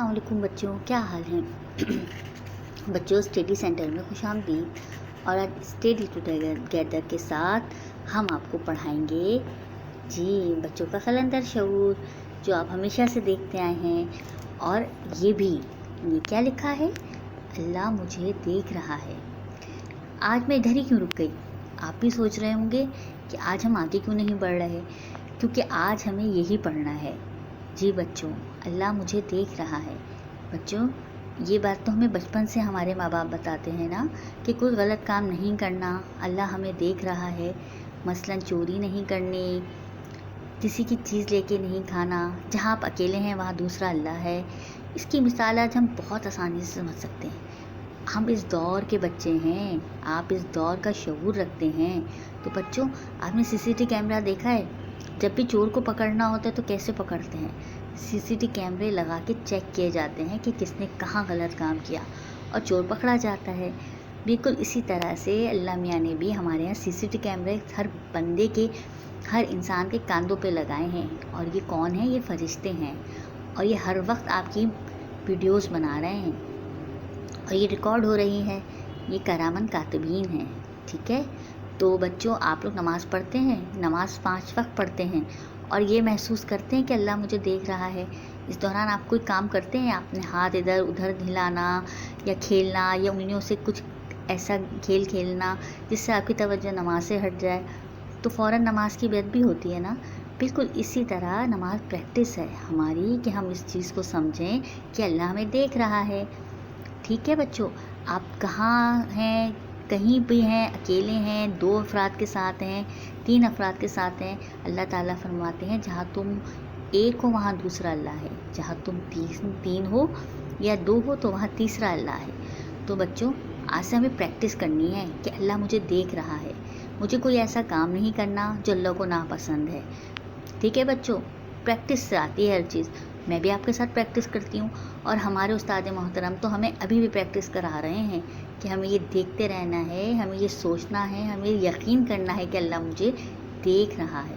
अस्सलाम वालेकुम बच्चों, क्या हाल है। बच्चों, स्टडी सेंटर में खुशामदीद। और आज स्टडी टुगेदर के साथ हम आपको पढ़ाएंगे जी बच्चों का कलंदर शऊर, जो आप हमेशा से देखते आए हैं। और ये क्या लिखा है, अल्लाह मुझे देख रहा है। आज मैं इधर ही क्यों रुक गई। आप भी सोच रहे होंगे कि आज हम आगे क्यों नहीं बढ़ रहे, क्योंकि आज हमें यही पढ़ना है। जी बच्चों, अल्लाह मुझे देख रहा है। बच्चों, ये बात तो हमें बचपन से हमारे माँ बाप बताते हैं ना, कि कोई गलत काम नहीं करना, अल्लाह हमें देख रहा है। मसलन चोरी नहीं करनी, किसी की चीज़ लेके नहीं खाना, जहाँ आप अकेले हैं वहाँ दूसरा अल्लाह है। इसकी मिसाल आज हम बहुत आसानी से समझ सकते हैं। हम इस दौर के बच्चे हैं, आप इस दौर का शऊर रखते हैं। तो बच्चों, आपने सीसीटीवी कैमरा देखा है? जब भी चोर को पकड़ना होता है तो कैसे पकड़ते हैं? सीसीटीवी कैमरे लगा के चेक किए जाते हैं कि किसने कहाँ गलत काम किया, और चोर पकड़ा जाता है। बिल्कुल इसी तरह से अल्लाह मियाँ ने भी हमारे यहाँ सीसीटीवी कैमरे हर बंदे के, हर इंसान के कांधों पे लगाए हैं। और ये कौन है? ये फरिश्ते हैं, और ये हर वक्त आपकी वीडियोस बना रहे हैं, और ये रिकॉर्ड हो रही है। ये करामन कातिबीन हैं, ठीक है। तो बच्चों, आप लोग नमाज़ पढ़ते हैं, नमाज़ 5 वक्त पढ़ते हैं, और ये महसूस करते हैं कि अल्लाह मुझे देख रहा है। इस दौरान आप कोई काम करते हैं, आपने हाथ इधर उधर हिलाना या खेलना, या उंगलियों से कुछ ऐसा खेल खेलना जिससे आपकी तवज्जो नमाज से हट जाए, तो फ़ौरन नमाज की बेअदबी होती है ना। बिल्कुल इसी तरह नमाज प्रैक्टिस है हमारी, कि हम इस चीज़ को समझें कि अल्लाह हमें देख रहा है। ठीक है बच्चों, आप कहाँ हैं, कहीं भी हैं, अकेले हैं, 2 अफराद के साथ हैं, 3 अफराद के साथ हैं, अल्लाह ताला फरमाते हैं जहाँ तुम एक हो वहाँ दूसरा अल्लाह है, जहाँ तुम 3 हो या 2 हो तो वहाँ तीसरा अल्लाह है। तो बच्चों, आज से हमें प्रैक्टिस करनी है कि अल्लाह मुझे देख रहा है। मुझे कोई ऐसा काम नहीं करना जो अल्लाह को नापसंद है। ठीक है बच्चों, प्रैक्टिस से आती है हर चीज़। मैं भी आपके साथ प्रैक्टिस करती हूँ, और हमारे उस्ताद मोहतरम तो हमें अभी भी प्रैक्टिस करा रहे हैं कि हमें ये देखते रहना है, हमें ये सोचना है, हमें यकीन करना है कि अल्लाह मुझे देख रहा है।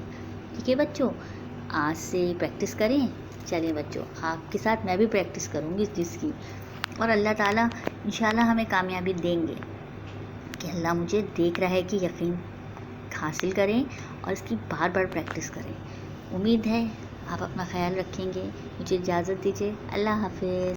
ठीक है बच्चों, आज से प्रैक्टिस करें। चलिए बच्चों, आपके साथ मैं भी प्रैक्टिस करूँगी इस चीज़ की, और अल्लाह ताला इंशाल्लाह हमें कामयाबी देंगे कि अल्लाह मुझे देख रहा है, कि यकीन हासिल करें और इसकी बार बार प्रैक्टिस करें। उम्मीद है आप अपना ख्याल रखेंगे। मुझे इजाज़त दीजिए। अल्लाह हाफ़िज़।